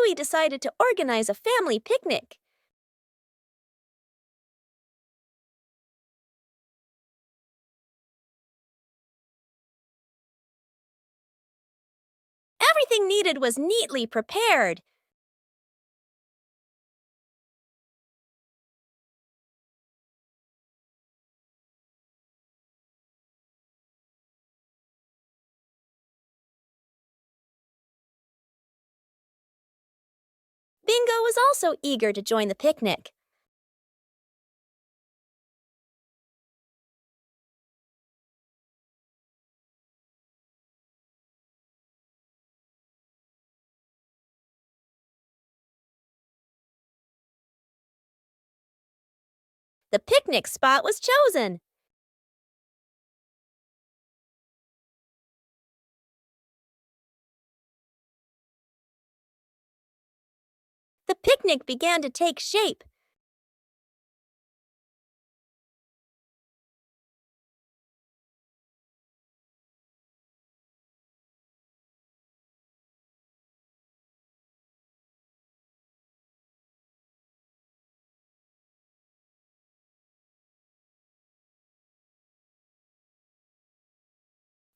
Bluey decided to organize a family picnic. Everything needed was neatly prepared. Bingo was also eager to join the picnic. The picnic spot was chosen. The picnic began to take shape.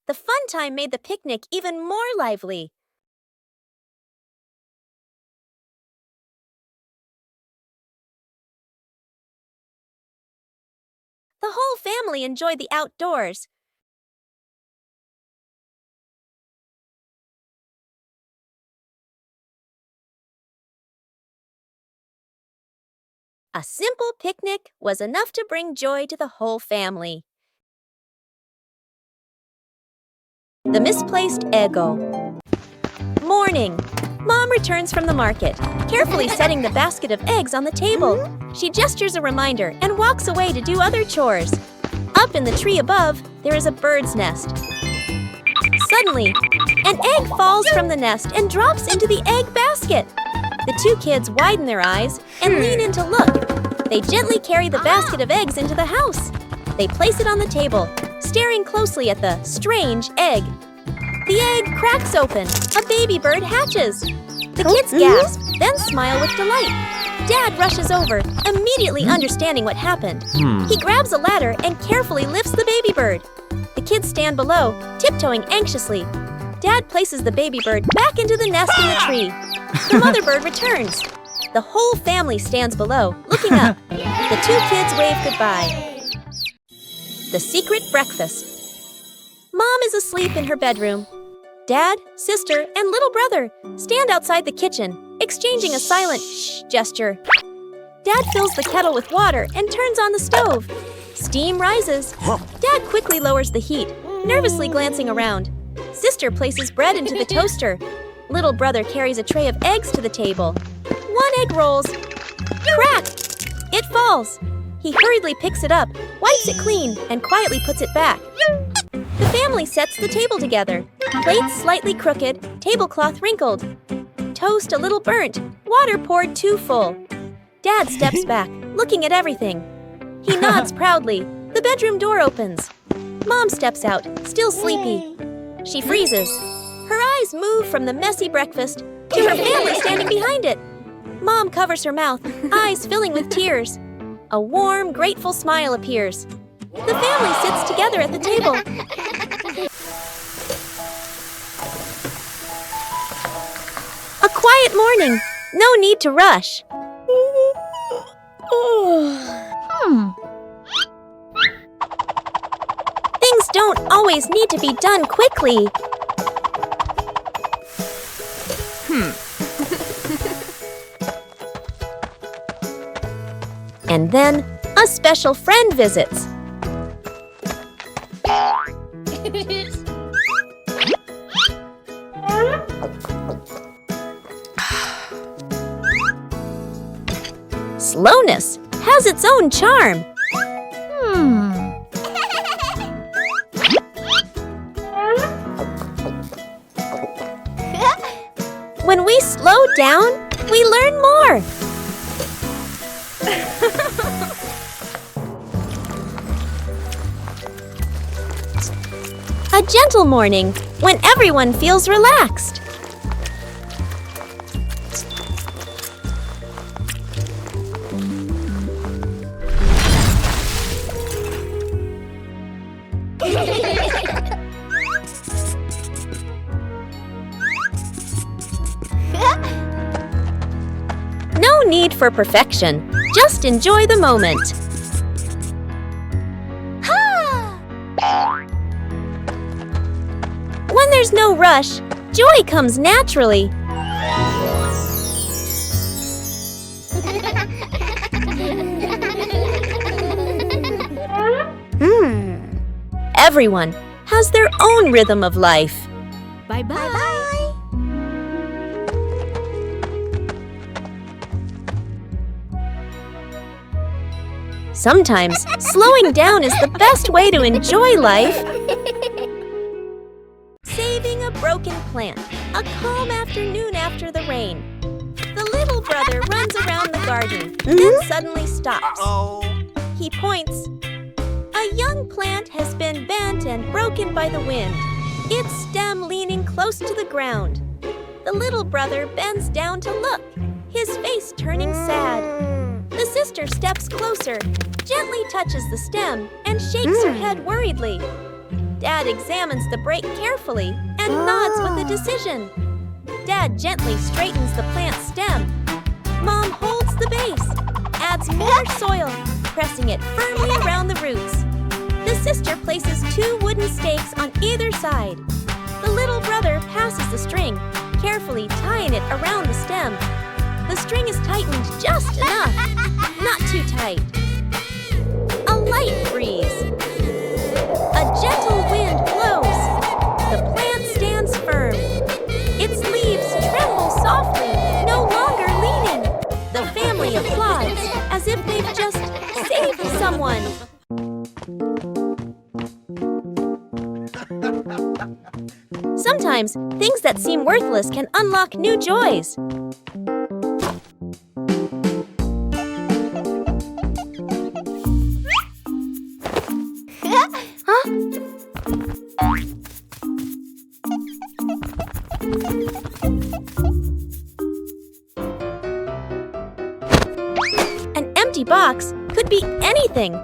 The fun time made the picnic even more lively. The whole family enjoyed the outdoors. A simple picnic was enough to bring joy to the whole family. The misplaced Eggo. Morning. Mom returns from the market, carefully setting the basket of eggs on the table. She gestures a reminder and walks away to do other chores. Up in the tree above, there is a bird's nest. Suddenly, an egg falls from the nest and drops into the egg basket. The two kids widen their eyes and lean in to look. They gently carry the basket of eggs into the house. They place it on the table, staring closely at the strange egg. The egg cracks open. A baby bird hatches. The kids gasp, then smile with delight. Dad rushes over, immediately understanding what happened. He grabs a ladder and carefully lifts the baby bird. The kids stand below, tiptoeing anxiously. Dad places the baby bird back into the nest in the tree. The mother bird returns. The whole family stands below, looking up. The two kids wave goodbye. The secret breakfast. Mom is asleep in her bedroom. Dad, sister, and little brother stand outside the kitchen, exchanging a silent shh gesture. Dad fills the kettle with water and turns on the stove. Steam rises. Dad quickly lowers the heat, nervously glancing around. Sister places bread into the toaster. Little brother carries a tray of eggs to the table. One egg rolls. Crack! It falls. He hurriedly picks it up, wipes it clean, and quietly puts it back. The family sets the table together. Plates slightly crooked, tablecloth wrinkled. Toast a little burnt, water poured too full. Dad steps back, looking at everything. He nods proudly. The bedroom door opens. Mom steps out, still sleepy. She freezes. Her eyes move from the messy breakfast to her family standing behind it. Mom covers her mouth, eyes filling with tears. A warm, grateful smile appears. The family sits together at the table. A quiet morning. No need to rush. Things don't always need to be done quickly. And then, a special friend visits. Slowness has its own charm. When we slow down, we learn more. A gentle morning when everyone feels relaxed. need for perfection. Just enjoy the moment. When there's no rush, joy comes naturally. Everyone has their own rhythm of life. Bye-bye. Sometimes slowing down is the best way to enjoy life. Saving a broken plant, a calm afternoon after the rain. The little brother runs around the garden, then suddenly stops. He points. A young plant has been bent and broken by the wind, its stem leaning close to the ground. The little brother bends down to look, his face turning sad. The sister steps closer, gently touches the stem, and shakes her head worriedly. Dad examines the break carefully and nods with a decision. Dad gently straightens the plant's stem. Mom holds the base, adds more soil, pressing it firmly around the roots. The sister places 2 wooden stakes on either side. The little brother passes the string, carefully tying it around the stem. The string is tightened just enough, not too tight. A light breeze. A gentle wind blows. The plant stands firm. Its leaves tremble softly, no longer leaning. The family applauds as if they've just saved someone. Sometimes, things that seem worthless can unlock new joys. An empty box could be anything.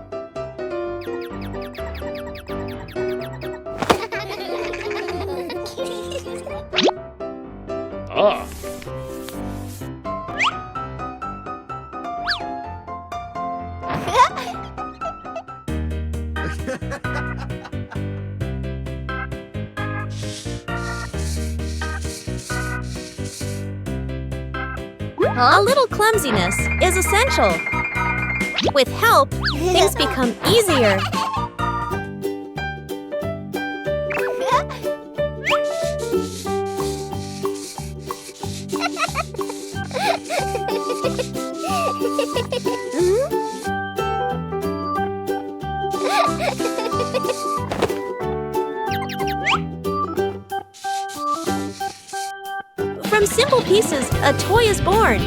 A little clumsiness is essential. With help, things become easier. From simple pieces, a toy is born.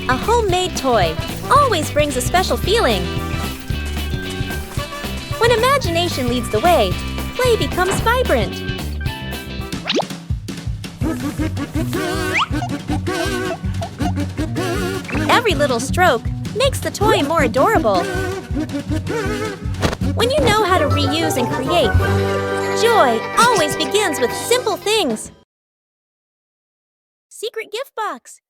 A homemade toy always brings a special feeling. When imagination leads the way, play becomes vibrant. Every little stroke makes the toy more adorable. When you know how to reuse and create, joy always begins with simple things. Secret gift box.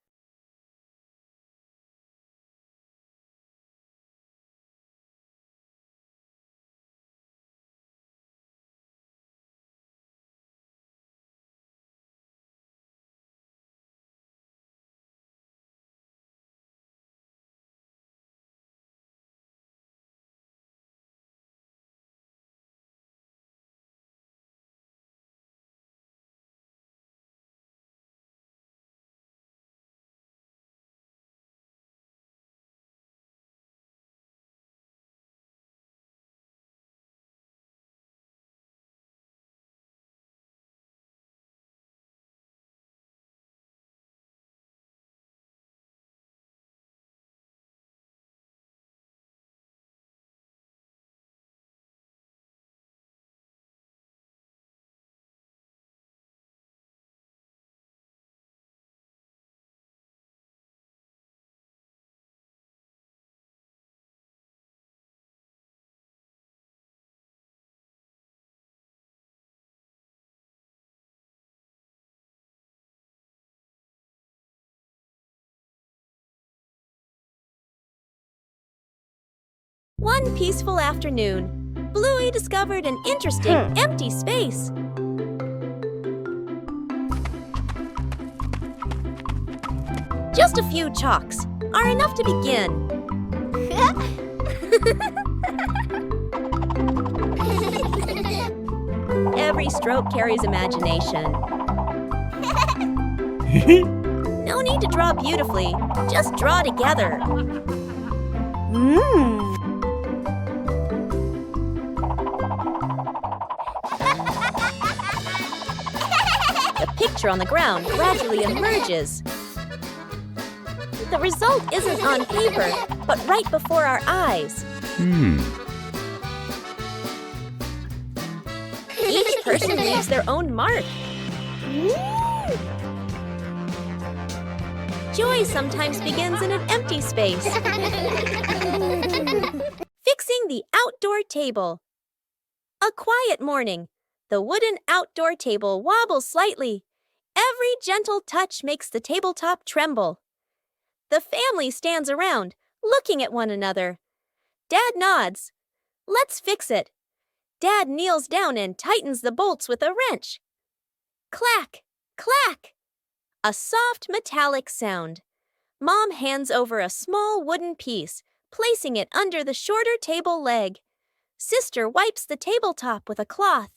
One peaceful afternoon, Bluey discovered an interesting empty space. Just a few chalks are enough to begin. Every stroke carries imagination. No need to draw beautifully, just draw together. The picture on the ground gradually emerges. The result isn't on paper, but right before our eyes. Each person leaves their own mark. Joy sometimes begins in an empty space. Fixing the outdoor table. A quiet morning. The wooden outdoor table wobbles slightly. Every gentle touch makes the tabletop tremble. The family stands around, looking at one another. Dad nods. Let's fix it. Dad kneels down and tightens the bolts with a wrench. Clack, clack. A soft metallic sound. Mom hands over a small wooden piece, placing it under the shorter table leg. Sister wipes the tabletop with a cloth.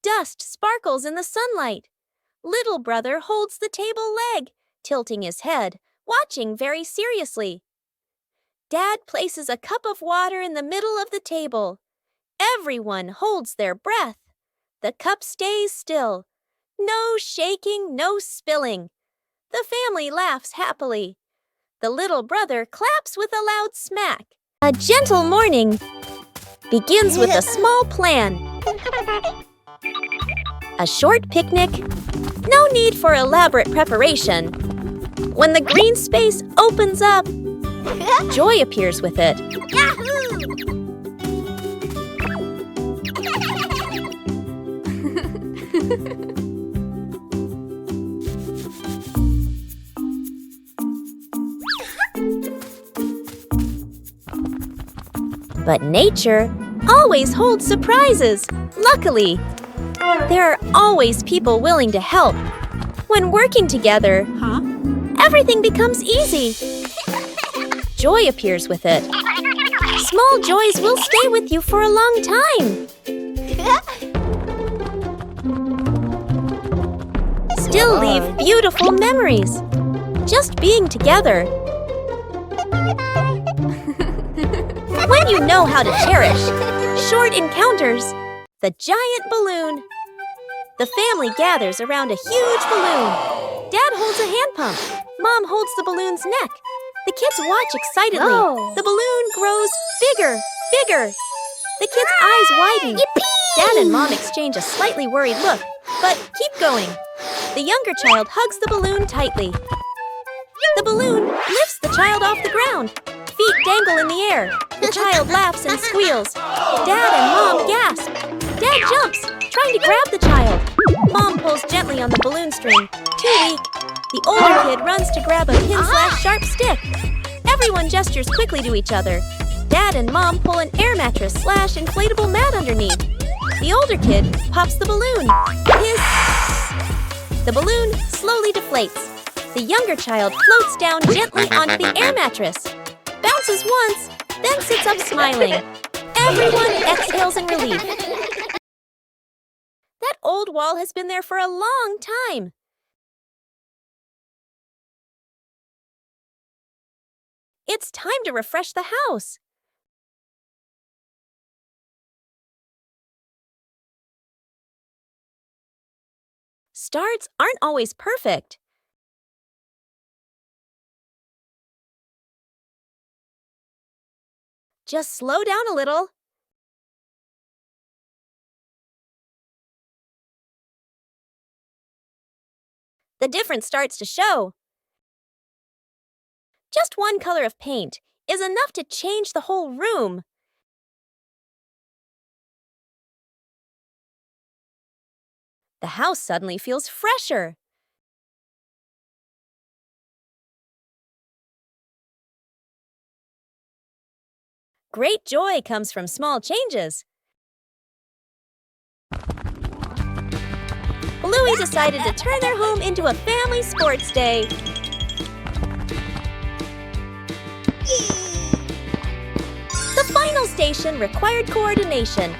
Dust sparkles in the sunlight. Little brother holds the table leg, tilting his head, watching very seriously. Dad places a cup of water in the middle of the table. Everyone holds their breath. The cup stays still. No shaking, no spilling. The family laughs happily. The little brother claps with a loud smack. A gentle morning begins with a small plan. A short picnic. No need for elaborate preparation. When the green space opens up, joy appears with it. But nature always holds surprises. Luckily, there are always people willing to help. When working together, everything becomes easy. Joy appears with it. Small joys will stay with you for a long time. Still leave beautiful memories. Just being together. When you know how to cherish short encounters, the giant balloon. The family gathers around a huge balloon. Dad holds a hand pump. Mom holds the balloon's neck. The kids watch excitedly. Whoa. The balloon grows bigger, bigger. The kids' eyes widen. Yippee! Dad and Mom exchange a slightly worried look, but keep going. The younger child hugs the balloon tightly. The balloon lifts the child off the ground. Feet dangle in the air. The child laughs and squeals. Dad and Mom gasp. Dad jumps, trying to grab the child. Mom pulls gently on the balloon string. Too weak. The older kid runs to grab a pin/sharp stick. Everyone gestures quickly to each other. Dad and Mom pull an air mattress/inflatable mat underneath. The older kid pops the balloon. Hiss! The balloon slowly deflates. The younger child floats down gently onto the air mattress. Bounces once, then sits up smiling. Everyone exhales in relief. That old wall has been there for a long time. It's time to refresh the house. Starts aren't always perfect. Just slow down a little. The difference starts to show. Just one color of paint is enough to change the whole room. The house suddenly feels fresher. Great joy comes from small changes. Bluey decided to turn their home into a family sports day. The final station required coordination.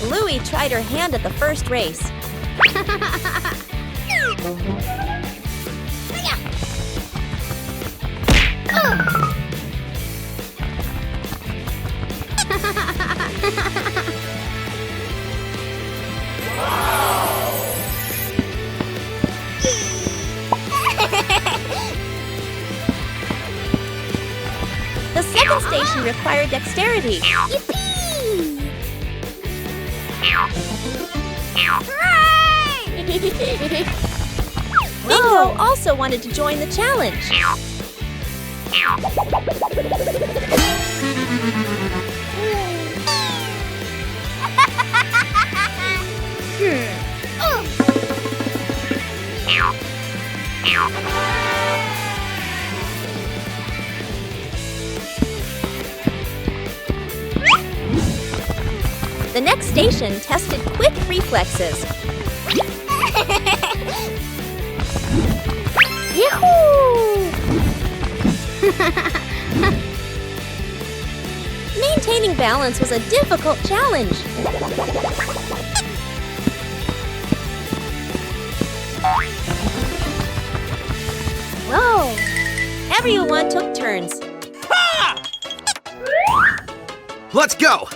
Bluey tried her hand at the first race. The second station required dexterity. Bingo also wanted to join the challenge. The next station tested quick reflexes. Yahoo! Maintaining balance was a difficult challenge. Whoa! Everyone took turns. Ha! Let's go!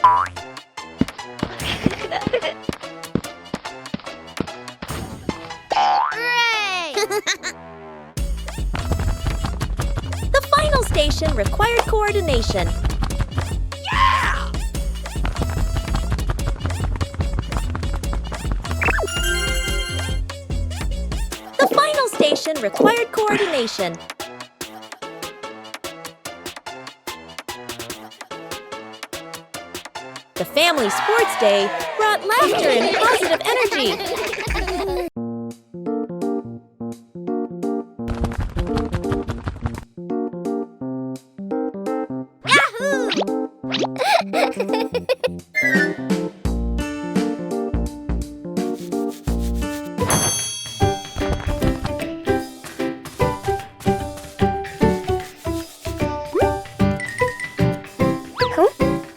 The final station required coordination. Yeah! The final station required coordination. The family sports day brought laughter and positive energy.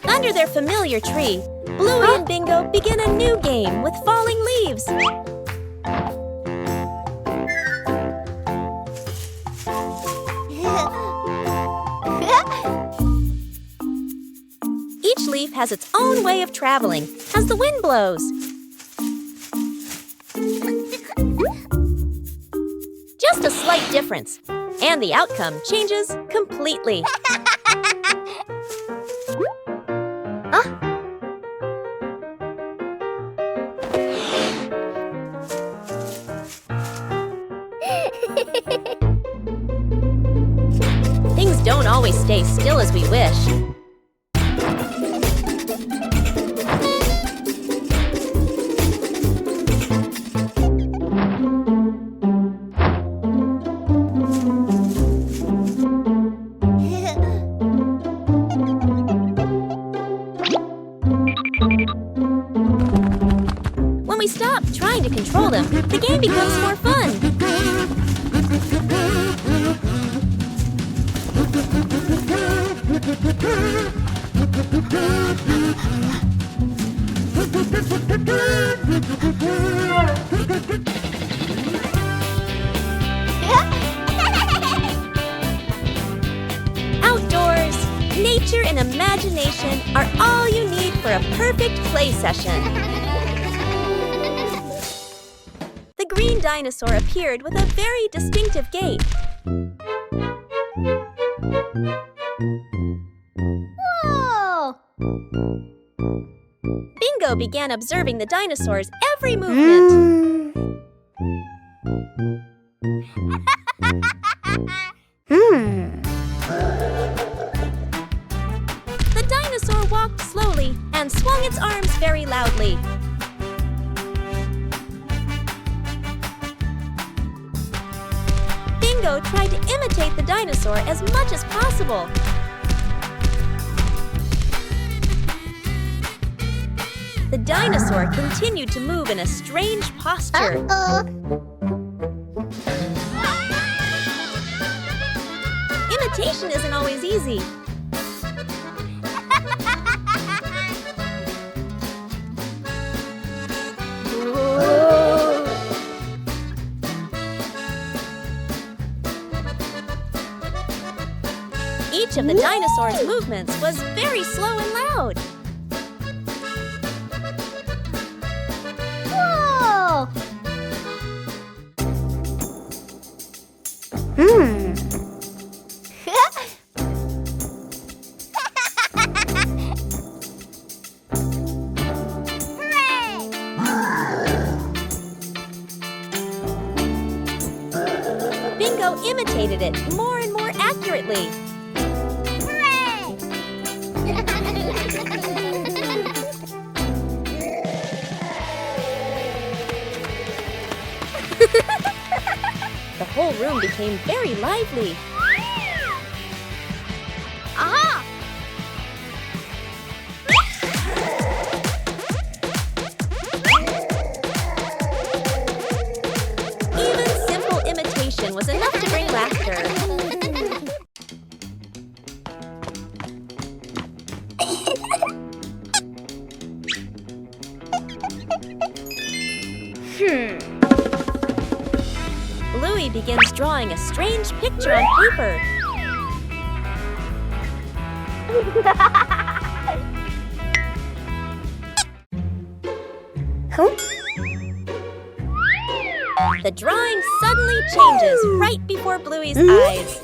Under their familiar tree, Bluey and Bingo begin a new game with falling leaves. Each leaf has its own way of traveling as the wind blows. Just a slight difference, and the outcome changes completely. Things don't always stay still as we wish. When we stop trying to control them, the game becomes more fun. Outdoors, nature and imagination are all you need for a perfect play session. The green dinosaur appeared with a very distinctive gait. Whoa! Bingo began observing the dinosaur's every movement. The dinosaur walked slowly and swung its arms very loudly. Bingo tried to imitate the dinosaur as much as possible. The dinosaur continued to move in a strange posture. Imitation isn't always easy. Each of the dinosaur's movements was very slow and loud. Whoa! Bingo imitated it more and more accurately. The whole room became very lively. Aha! Even simple imitation was enough to bring laughter. Bluey begins drawing a strange picture on paper. The drawing suddenly changes right before Bluey's eyes.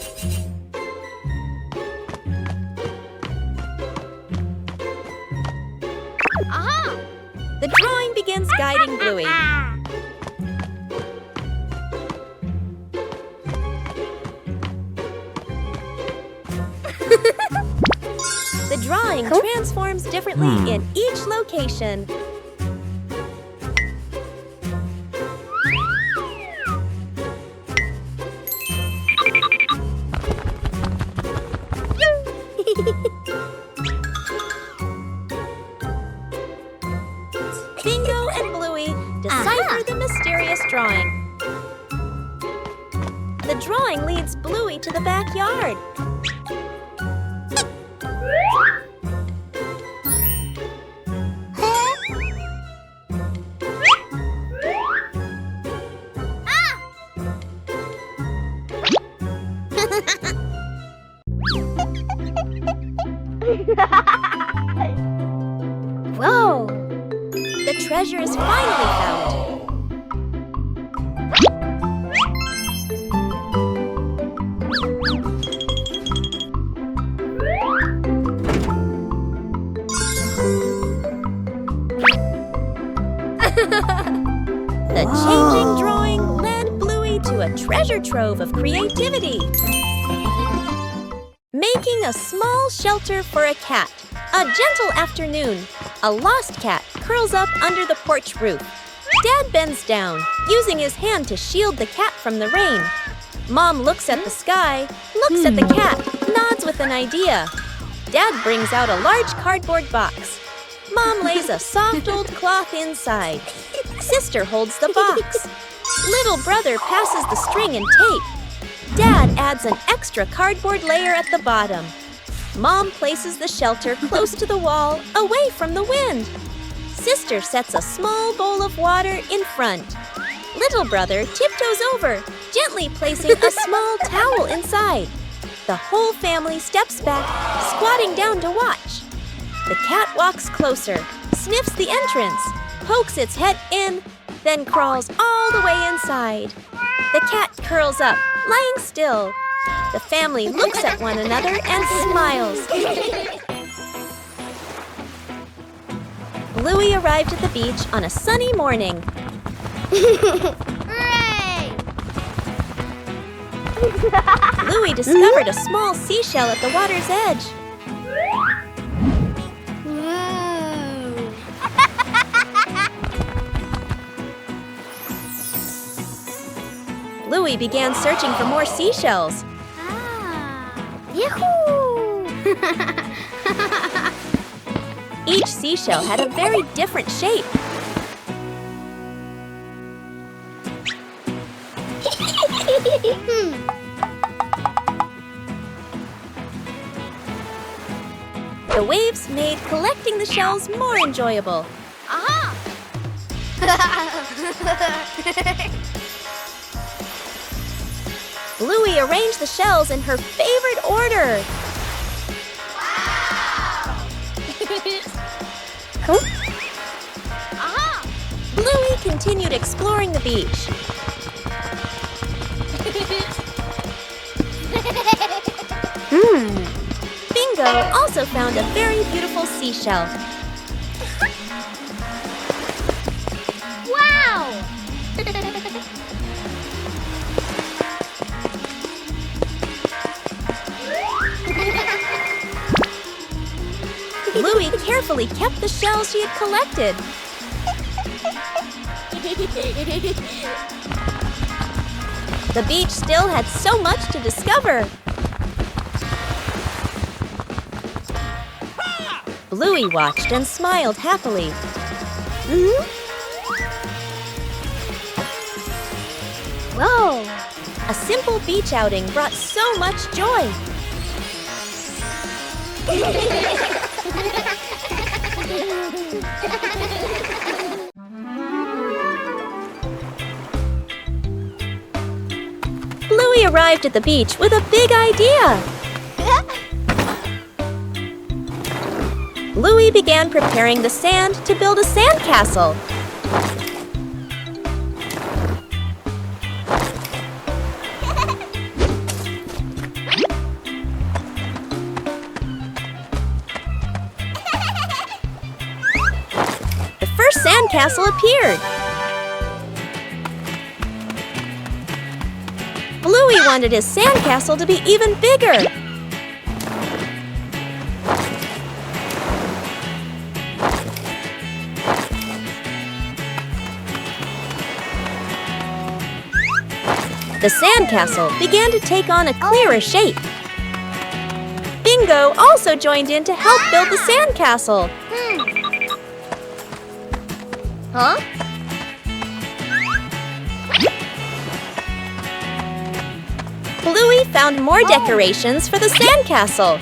Aha! The drawing begins guiding Bluey. The drawing transforms differently in each location. Bingo and Bluey decipher the mysterious drawing. The drawing leads Bluey to the backyard. Whoa! The treasure is finally found. The changing drawing led Bluey to a treasure trove of creativity. Making a small shelter for a cat. A gentle afternoon. A lost cat curls up under the porch roof. Dad bends down, using his hand to shield the cat from the rain. Mom looks at the sky, looks at the cat, nods with an idea. Dad brings out a large cardboard box. Mom lays a soft old cloth inside. Sister holds the box. Little brother passes the string and tape. Dad adds an extra cardboard layer at the bottom. Mom places the shelter close to the wall, away from the wind. Sister sets a small bowl of water in front. Little brother tiptoes over, gently placing a small towel inside. The whole family steps back, squatting down to watch. The cat walks closer, sniffs the entrance, pokes its head in, then crawls all the way inside. The cat curls up, lying still. The family looks at one another and smiles. Bluey arrived at the beach on a sunny morning. Hooray! Bluey discovered a small seashell at the water's edge. Whoa! Bluey began searching for more seashells. Yahoo! Each seashell had a very different shape. The waves made collecting the shells more enjoyable. Aha! Bluey arranged the shells in her favorite order. Aha! Bluey continued exploring the beach. Bingo also found a very beautiful seashell. Wow! Bluey carefully kept the shells she had collected. The beach still had so much to discover. Bluey watched and smiled happily. Whoa! A simple beach outing brought so much joy. Bluey arrived at the beach with a big idea. Bluey began preparing the sand to build a sandcastle. The first sandcastle appeared. Bluey wanted his sandcastle to be even bigger. The sandcastle began to take on a clearer shape. Bingo also joined in to help build the sandcastle. Huh? Bluey found more decorations for the sandcastle.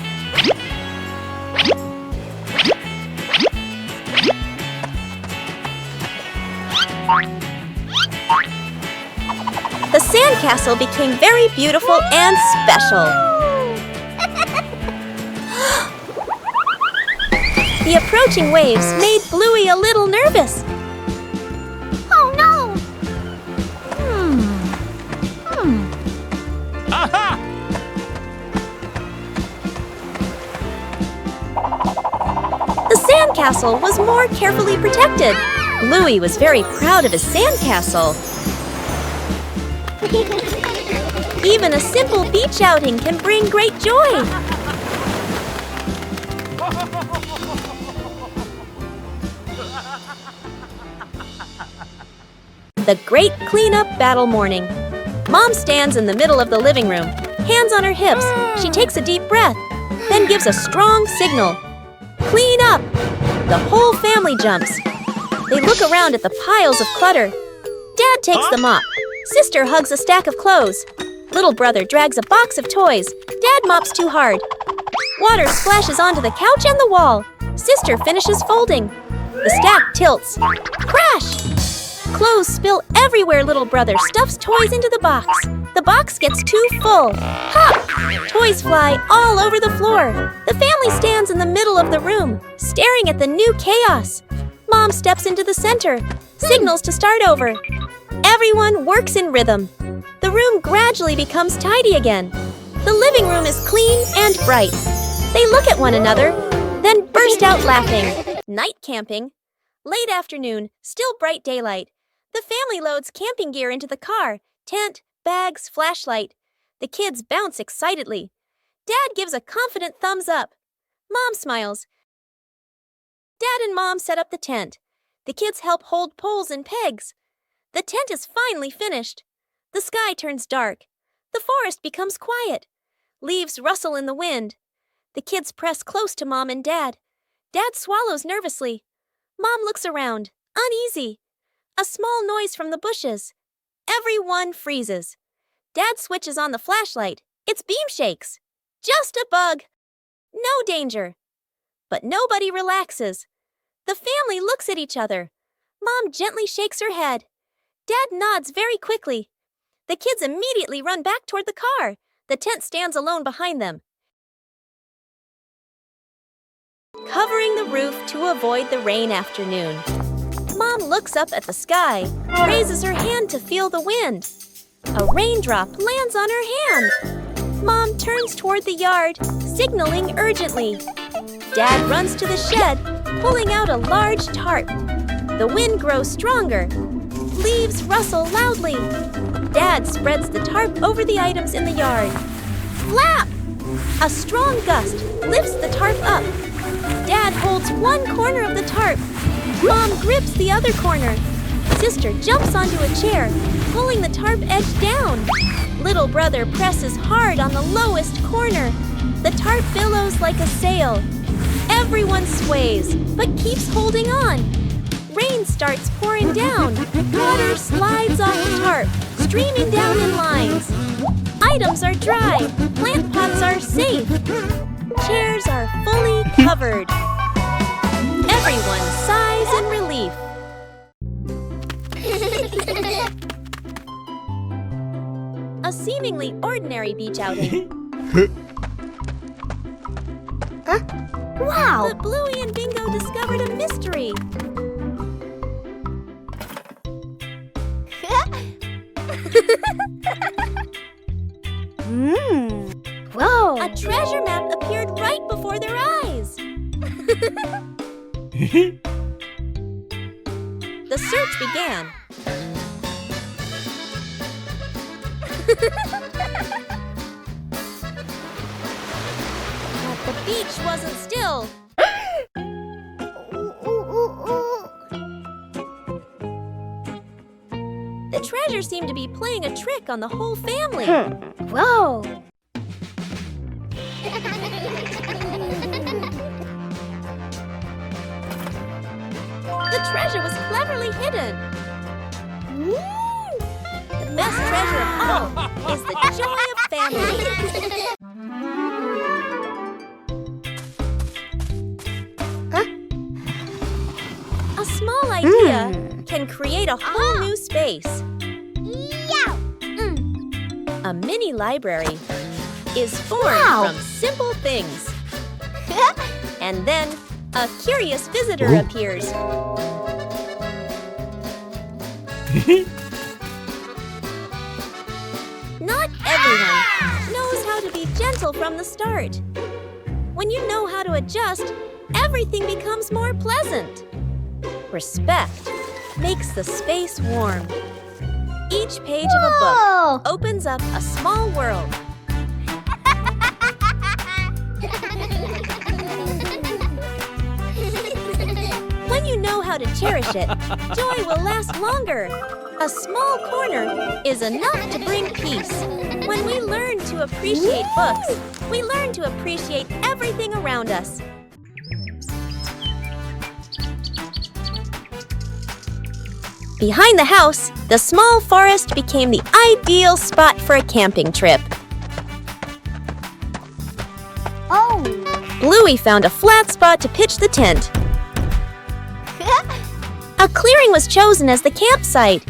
The sandcastle became very beautiful and special. The approaching waves made Bluey a little nervous. Oh no! Aha! The sandcastle was more carefully protected. Bluey was very proud of his sandcastle. Even a simple beach outing can bring great joy. The great cleanup battle morning. Mom stands in the middle of the living room, hands on her hips. She takes a deep breath, then gives a strong signal. Clean up! The whole family jumps. They look around at the piles of clutter. Dad takes the mop. Sister hugs a stack of clothes. Little brother drags a box of toys. Dad mops too hard. Water splashes onto the couch and the wall. Sister finishes folding. The stack tilts. Crash! Clothes spill everywhere. Little brother stuffs toys into the box. The box gets too full. Pop! Toys fly all over the floor. The family stands in the middle of the room, staring at the new chaos. Mom steps into the center, signals to start over. Everyone works in rhythm. The room gradually becomes tidy again. The living room is clean and bright. They look at one another, then burst out laughing. Night camping. Late afternoon, still bright daylight. The family loads camping gear into the car. Tent, bags, flashlight. The kids bounce excitedly. Dad gives a confident thumbs up. Mom smiles. Dad and Mom set up the tent. The kids help hold poles and pegs. The tent is finally finished. The sky turns dark. The forest becomes quiet. Leaves rustle in the wind. The kids press close to Mom and Dad. Dad swallows nervously. Mom looks around, uneasy. A small noise from the bushes. Everyone freezes. Dad switches on the flashlight. Its beam shakes. Just a bug. No danger. But nobody relaxes. The family looks at each other. Mom gently shakes her head. Dad nods very quickly. The kids immediately run back toward the car. The tent stands alone behind them, covering the roof to avoid the rain afternoon. Mom looks up at the sky, raises her hand to feel the wind. A raindrop lands on her hand. Mom turns toward the yard, signaling urgently. Dad runs to the shed, pulling out a large tarp. The wind grows stronger. Leaves rustle loudly. Dad spreads the tarp over the items in the yard. Flap! A strong gust lifts the tarp up. Dad holds one corner of the tarp. Mom grips the other corner. Sister jumps onto a chair, pulling the tarp edge down. Little brother presses hard on the lowest corner. The tarp billows like a sail. Everyone sways, but keeps holding on. Rain starts pouring down. Water slides off the tarp, streaming down in lines. Items are dry. Plant pots are safe. Chairs are fully covered. Everyone sighs in relief. A seemingly ordinary beach outing. Wow! But Bluey and Bingo discovered a mystery. Whoa! A treasure map appeared right before their eyes. The search began. But the beach wasn't still. The treasure seemed to be playing a trick on the whole family. Whoa! The treasure was cleverly hidden. The best treasure of all is the joy of family. A small idea can create a whole new space. A mini library is formed from simple things. And then a curious visitor appears. Not everyone knows how to be gentle from the start. When you know how to adjust, everything becomes more pleasant. Respect makes the space warm. Each page of a book opens up a small world. When you know how to cherish it, joy will last longer. A small corner is enough to bring peace. When we learn to appreciate books, we learn to appreciate everything around us. Behind the house, the small forest became the ideal spot for a camping trip. Oh! Bluey found a flat spot to pitch the tent. A clearing was chosen as the campsite.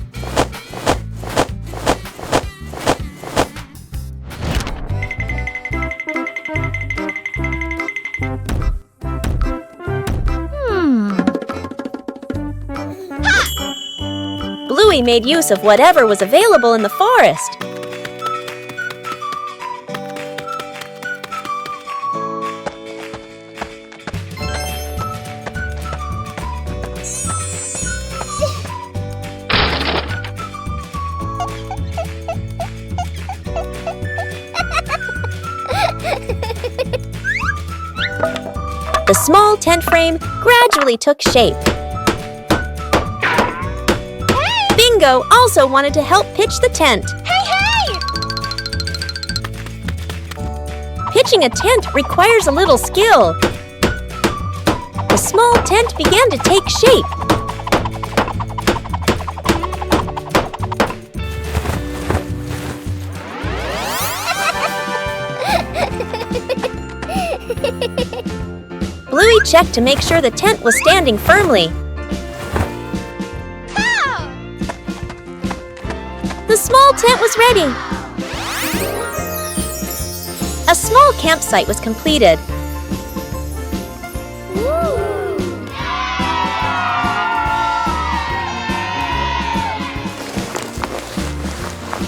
Bluey made use of whatever was available in the forest. The small tent frame gradually took shape. Bingo also wanted to help pitch the tent. Hey! Pitching a tent requires a little skill. The small tent began to take shape. Bluey checked to make sure the tent was standing firmly. The small tent was ready. A small campsite was completed.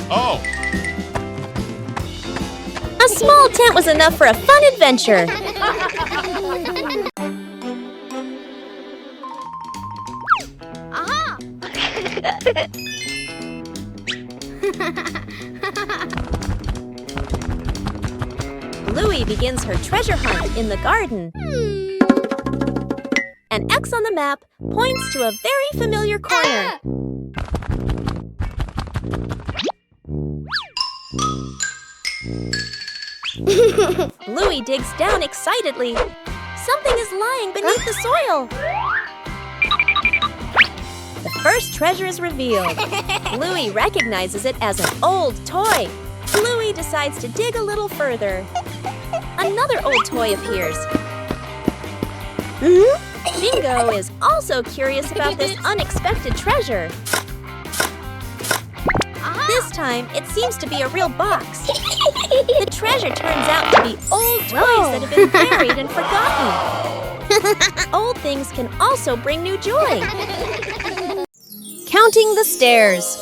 Oh. A small tent was enough for a fun adventure. Aha! Bluey begins her treasure hunt in the garden. An X on the map points to a very familiar corner. Bluey digs down excitedly. Something is lying beneath the soil. The first treasure is revealed. Bluey recognizes it as an old toy. Bluey decides to dig a little further. Another old toy appears. Bingo is also curious about this unexpected treasure. This time, it seems to be a real box. The treasure turns out to be old toys that have been buried and forgotten. Old things can also bring new joy. Counting the stairs.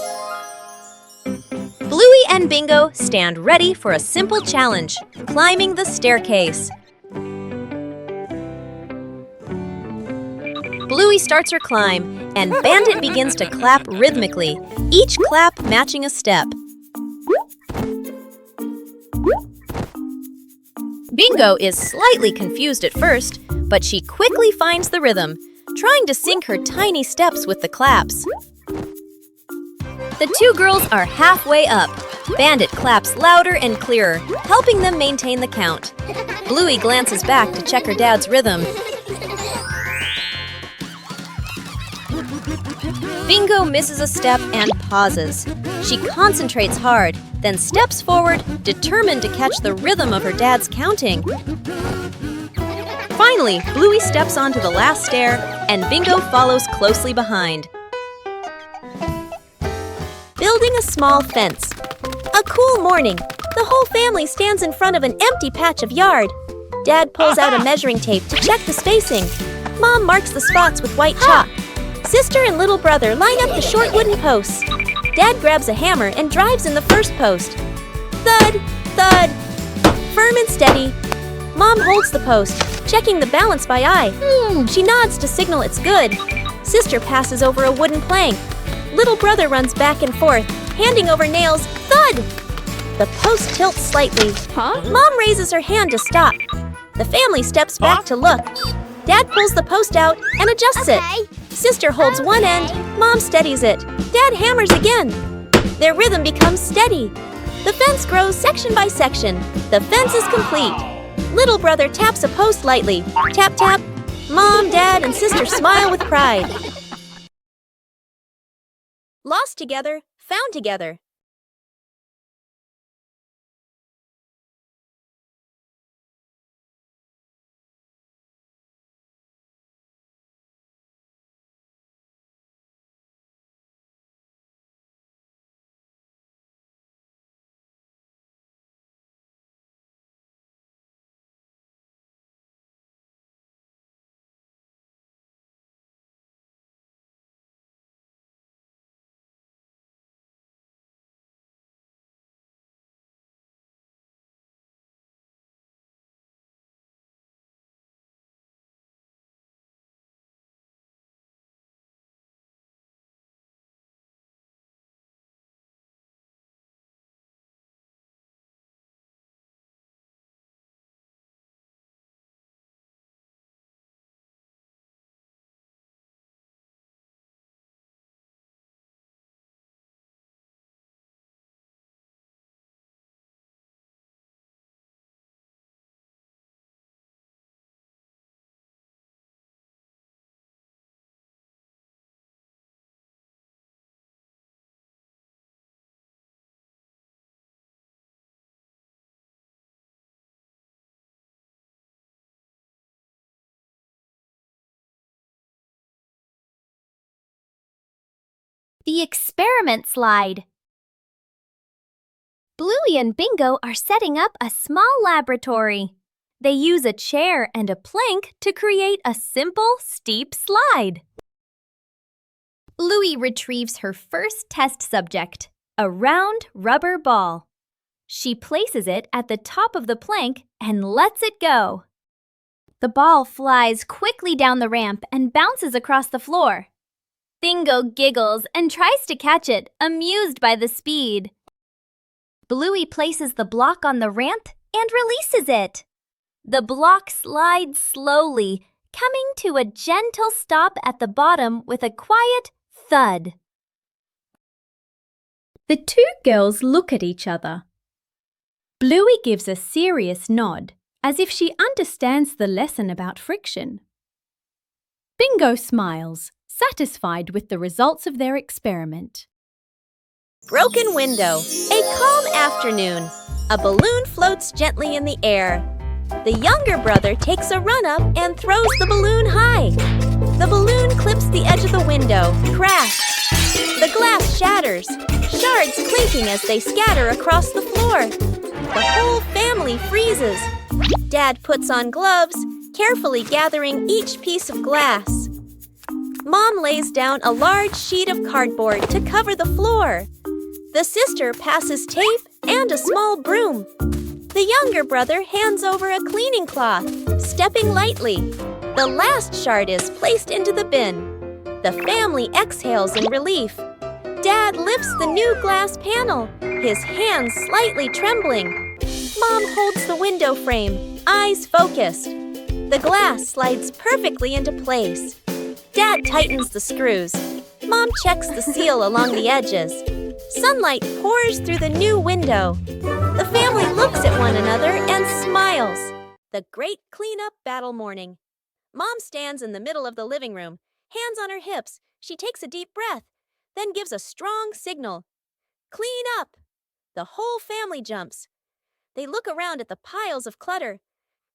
Bluey and Bingo stand ready for a simple challenge, climbing the staircase. Bluey starts her climb, and Bandit begins to clap rhythmically, each clap matching a step. Bingo is slightly confused at first, but she quickly finds the rhythm, trying to sync her tiny steps with the claps. The two girls are halfway up. Bandit claps louder and clearer, helping them maintain the count. Bluey glances back to check her dad's rhythm. Bingo misses a step and pauses. She concentrates hard, then steps forward, determined to catch the rhythm of her dad's counting. Finally, Bluey steps onto the last stair, and Bingo follows closely behind. Building a small fence. A cool morning. The whole family stands in front of an empty patch of yard. Dad pulls out a measuring tape to check the spacing. Mom marks the spots with white chalk. Sister and little brother line up the short wooden posts. Dad grabs a hammer and drives in the first post. Thud, thud. Firm and steady. Mom holds the post, checking the balance by eye. She nods to signal it's good. Sister passes over a wooden plank. Little brother runs back and forth, handing over nails. Thud! The post tilts slightly. Mom raises her hand to stop. The family steps back to look. Dad pulls the post out and adjusts it. Sister holds one end, Mom steadies it. Dad hammers again. Their rhythm becomes steady. The fence grows section by section. The fence is complete. Little brother taps a post lightly. Tap, tap. Mom, Dad, and Sister smile with pride. Lost together, found together. The experiment slide. Bluey and Bingo are setting up a small laboratory. They use a chair and a plank to create a simple, steep slide. Bluey retrieves her first test subject, a round rubber ball. She places it at the top of the plank and lets it go. The ball flies quickly down the ramp and bounces across the floor. Bingo giggles and tries to catch it, amused by the speed. Bluey places the block on the ramp and releases it. The block slides slowly, coming to a gentle stop at the bottom with a quiet thud. The two girls look at each other. Bluey gives a serious nod, as if she understands the lesson about friction. Bingo smiles, satisfied with the results of their experiment. Broken window. A calm afternoon. A balloon floats gently in the air. The younger brother takes a run up and throws the balloon high. The balloon clips the edge of the window. Crash! The glass shatters, shards clinking as they scatter across the floor. The whole family freezes. Dad puts on gloves, carefully gathering each piece of glass. Mom lays down a large sheet of cardboard to cover the floor. The sister passes tape and a small broom. The younger brother hands over a cleaning cloth, stepping lightly. The last shard is placed into the bin. The family exhales in relief. Dad lifts the new glass panel, his hands slightly trembling. Mom holds the window frame, eyes focused. The glass slides perfectly into place. Dad tightens the screws. Mom checks the seal along the edges. Sunlight pours through the new window. The family looks at one another and smiles. The great cleanup battle morning. Mom stands in the middle of the living room, hands on her hips. She takes a deep breath, then gives a strong signal. Clean up! The whole family jumps. They look around at the piles of clutter.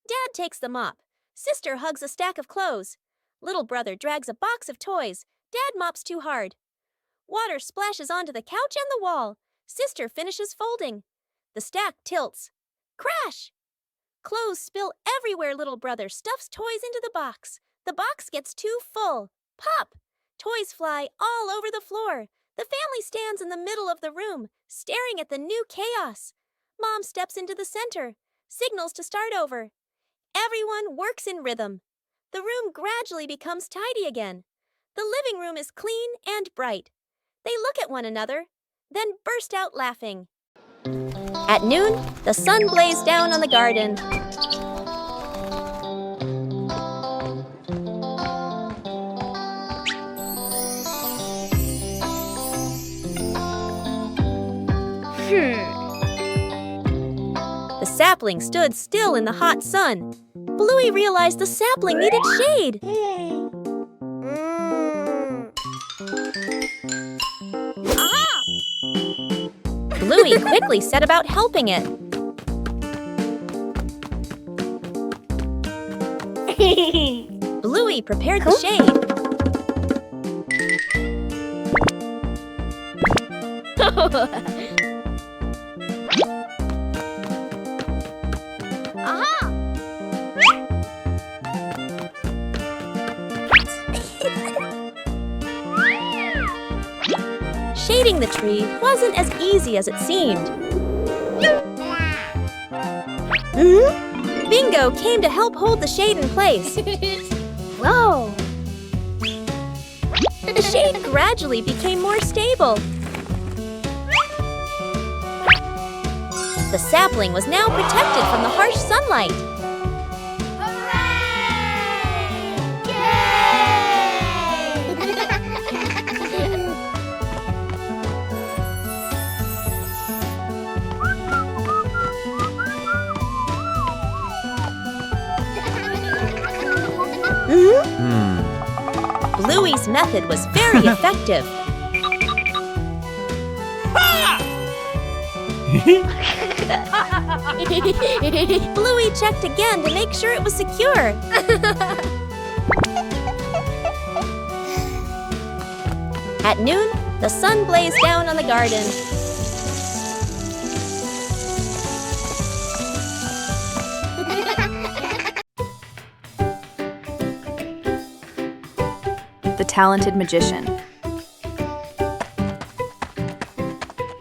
Dad takes the mop. Sister hugs a stack of clothes. Little brother drags a box of toys. Dad mops too hard. Water splashes onto the couch and the wall. Sister finishes folding. The stack tilts. Crash! Clothes spill everywhere. Little brother stuffs toys into the box. The box gets too full. Pop! Toys fly all over the floor. The family stands in the middle of the room, staring at the new chaos. Mom steps into the center, signals to start over. Everyone works in rhythm. The room gradually becomes tidy again. The living room is clean and bright. They look at one another, then burst out laughing. At noon, the sun blazed down on the garden. The sapling stood still in the hot sun. Bluey realized the sapling needed shade. Bluey quickly set about helping it. Bluey prepared the shade. Shading the tree wasn't as easy as it seemed. Bingo came to help hold the shade in place. Whoa! The shade gradually became more stable. The sapling was now protected from the harsh sunlight. Bluey's method was very effective. Bluey checked again to make sure it was secure. At noon, The sun blazed down on the garden. The talented magician.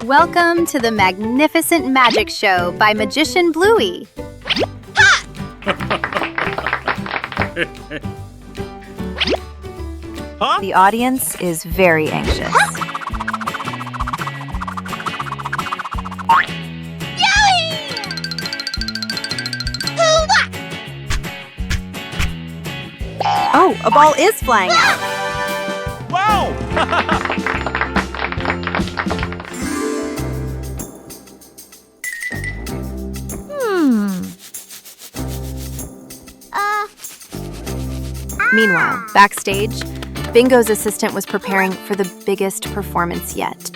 Welcome to the magnificent magic show by magician Bluey. Huh? The audience is very anxious. Oh, a ball is flying out. Wow! Meanwhile, backstage, Bingo's assistant was preparing for the biggest performance yet.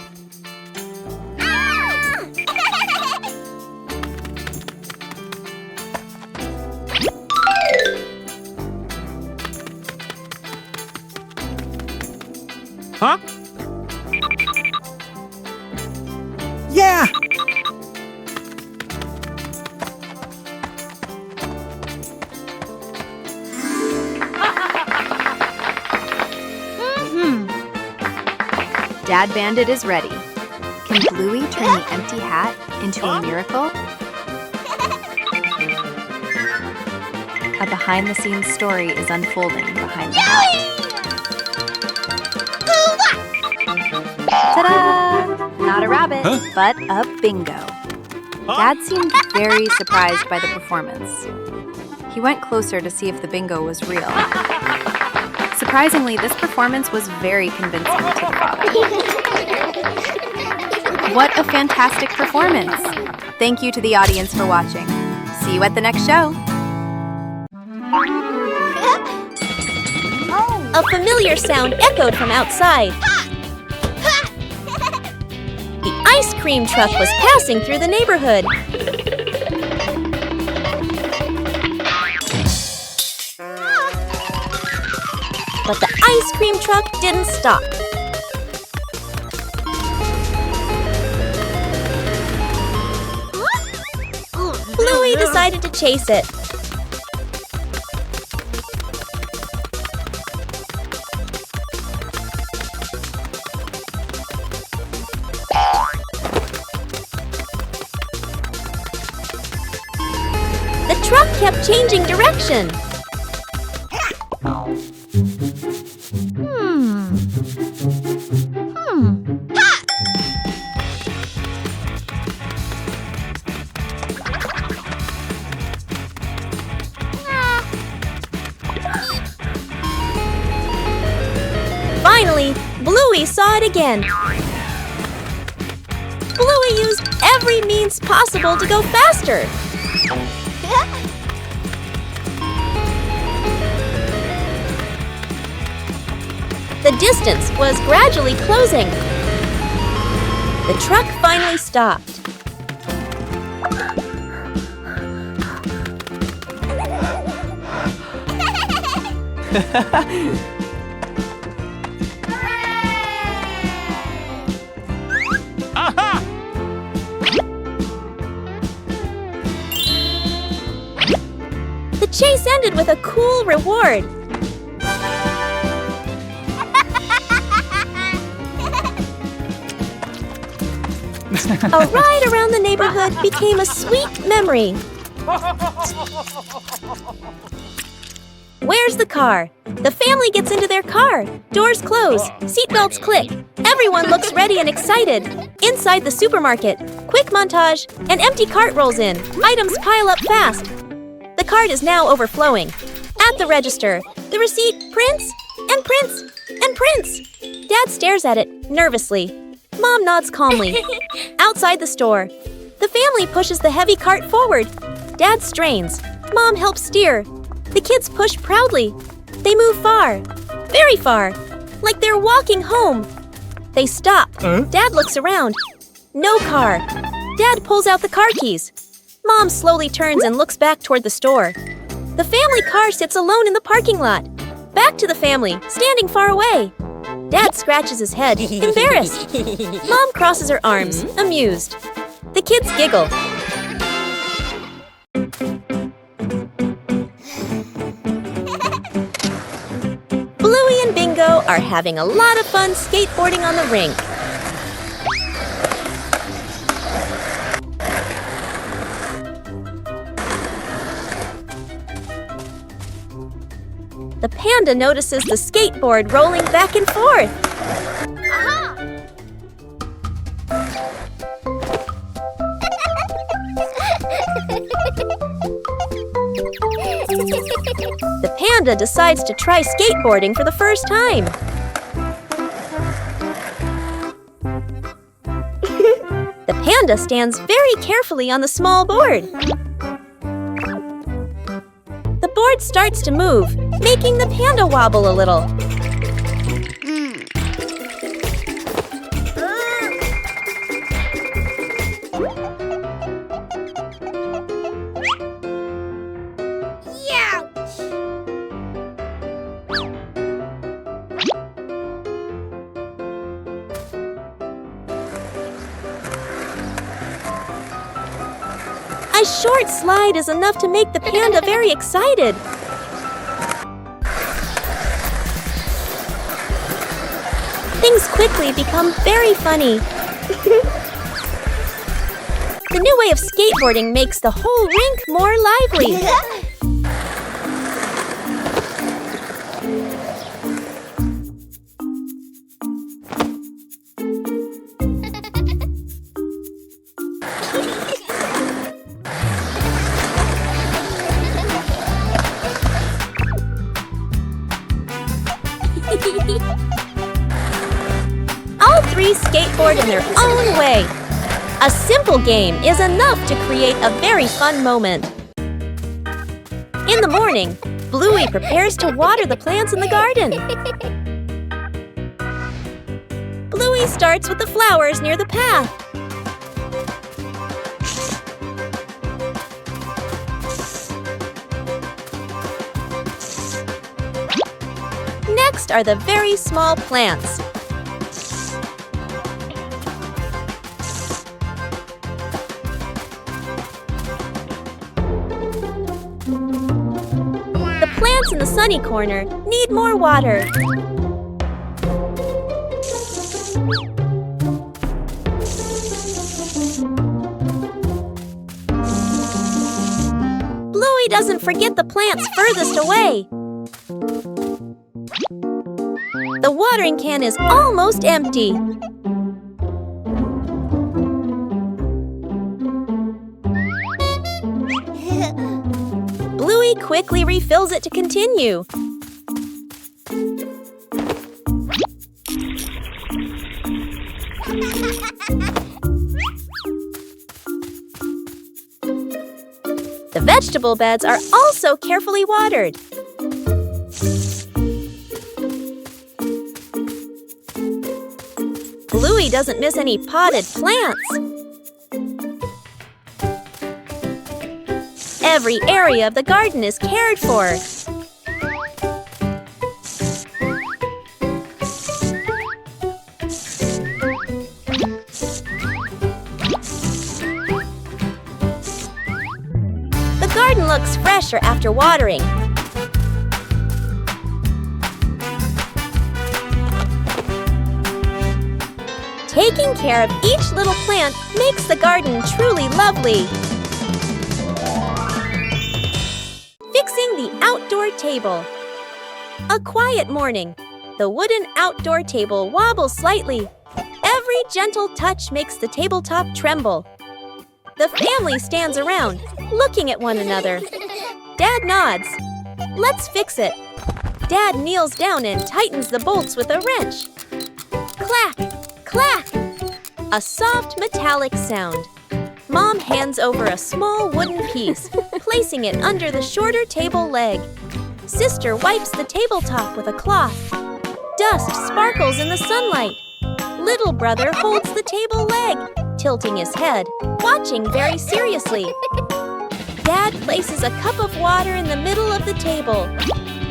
Huh? Yeah! Dad Bandit is ready. Can Bluey turn the empty hat into a miracle? A behind-the-scenes story is unfolding behind the hat. Ta-da! Not a rabbit, but a bingo. Dad seemed very surprised by the performance. He went closer to see if the bingo was real. Surprisingly, this performance was very convincing to the father. What a fantastic performance! Thank you to the audience for watching. See you at the next show. A familiar sound echoed from outside. The ice cream truck was passing through the neighborhood. But the ice cream truck didn't stop. Bluey decided to chase it. The truck kept changing direction. Finally, Bluey saw it again. Bluey used every means possible to go faster. The distance was gradually closing. The truck finally stopped. Aha! The chase ended with a cool reward. A ride around the neighborhood became a sweet memory. Where's the car? The family gets into their car. Doors close. Seatbelts click. Everyone looks ready and excited. Inside the supermarket, quick montage, an empty cart rolls in. Items pile up fast. The cart is now overflowing. At the register, the receipt prints and prints and prints. Dad stares at it nervously. Mom nods calmly. Outside the store, the family pushes the heavy cart forward. Dad strains. Mom helps steer. The kids push proudly. They move far, very far, like they're walking home. They stop. Dad looks around. No car. Dad pulls out the car keys. Mom slowly turns and looks back toward the store. The family car sits alone in the parking lot. Back to the family, standing far away. Dad scratches his head, embarrassed. Mom crosses her arms, amused. The kids giggle. Bluey and Bingo are having a lot of fun skateboarding on the rink. The panda notices the skateboard rolling back and forth. The panda decides to try skateboarding for the first time. The panda stands very carefully on the small board. The board starts to move, making the panda wobble a little. A short slide is enough to make the panda very excited. Things quickly become very funny. The new way of skateboarding makes the whole rink more lively. All three skateboard in their own way. A simple game is enough to create a very fun moment. In the morning, Bluey prepares to water the plants in the garden. Bluey starts with the flowers near the path. Next are the very small plants. The plants in the sunny corner need more water. Bluey doesn't forget the plants furthest away. The watering can is almost empty. Bluey quickly refills it to continue. The vegetable beds are also carefully watered. Bluey doesn't miss any potted plants. Every area of the garden is cared for. The garden looks fresher after watering. Taking care of each little plant makes the garden truly lovely. Fixing the outdoor table. A quiet morning. The wooden outdoor table wobbles slightly. Every gentle touch makes the tabletop tremble. The family stands around, looking at one another. Dad nods. Let's fix it. Dad kneels down and tightens the bolts with a wrench. Clack! Clack! A soft metallic sound. Mom hands over a small wooden piece, placing it under the shorter table leg. Sister wipes the tabletop with a cloth. Dust sparkles in the sunlight. Little brother holds the table leg, tilting his head, watching very seriously. Dad places a cup of water in the middle of the table.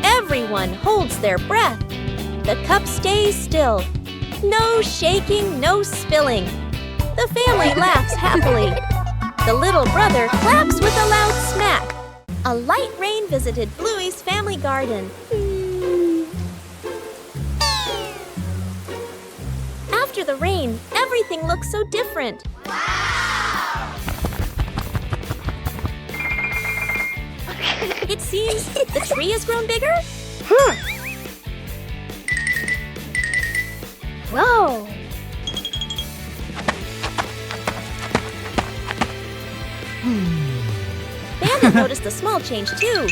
Everyone holds their breath. The cup stays still. No shaking, no spilling. The family laughs happily. The little brother claps with a loud smack. A light rain visited Bluey's family garden. After the rain, everything looks so different. It seems the tree has grown bigger. Whoa! Bandit noticed a small change too.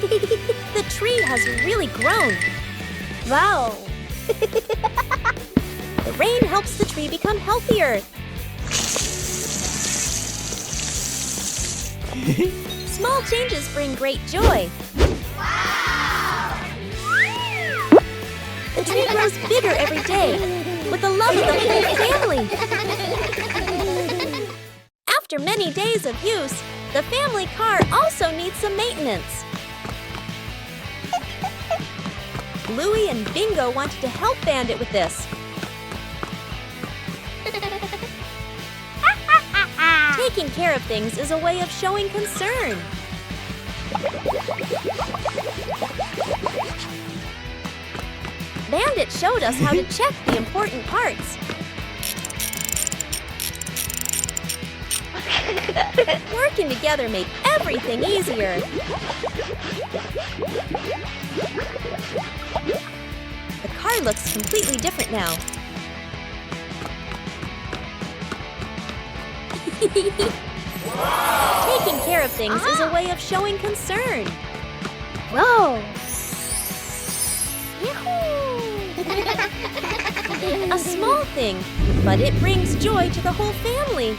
The tree has really grown. Wow! The rain helps the tree become healthier. Small changes bring great joy. The tree grows bigger every day with the love of the whole family. After many days of use, the family car also needs some maintenance. Bluey and Bingo wanted to help Bandit with this. Taking care of things is a way of showing concern. Bandit showed us how to check the important parts. Working together made everything easier. The car looks completely different now. Taking care of things is a way of showing concern. Whoa! A small thing, but it brings joy to the whole family.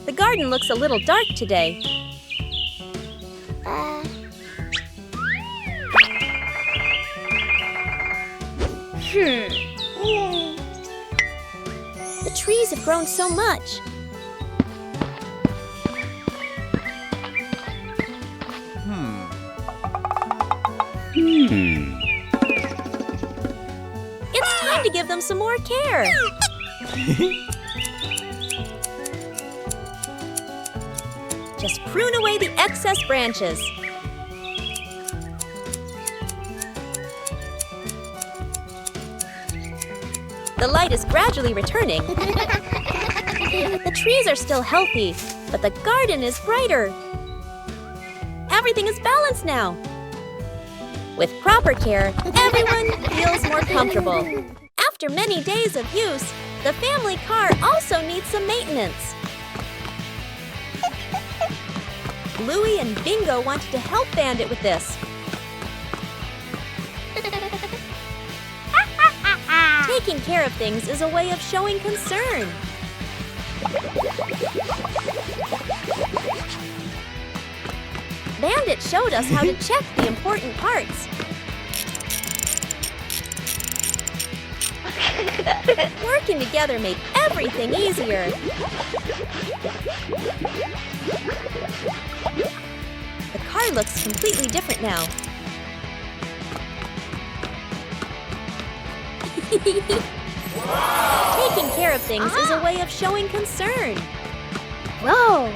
The garden looks a little dark today. The trees have grown so much. It's time to give them some more care. Just prune away the excess branches. The light is gradually returning. The trees are still healthy, but the garden is brighter. Everything is balanced now. With proper care, everyone feels more comfortable. After many days of use, the family car also needs some maintenance. Bluey and Bingo wanted to help Bandit with this. Taking care of things is a way of showing concern. Bandit showed us how to check the important parts. Working together made everything easier. The car looks completely different now. Taking care of things is a way of showing concern. Whoa!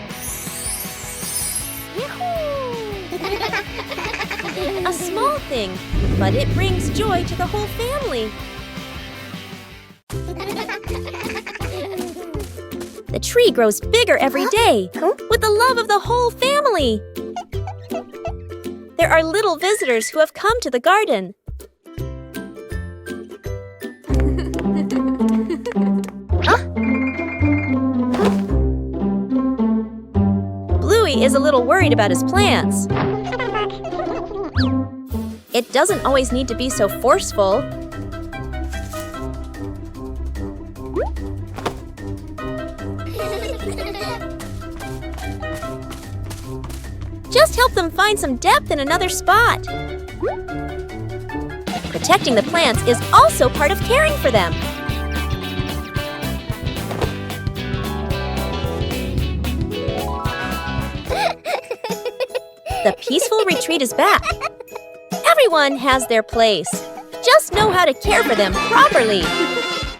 A small thing, but it brings joy to the whole family. The tree grows bigger every day with the love of the whole family. There are little visitors who have come to the garden. Bluey is a little worried about his plants. It doesn't always need to be so forceful. Just help them find some depth in another spot. Protecting the plants is also part of caring for them. The peaceful retreat is back. Everyone has their place. Just know how to care for them properly.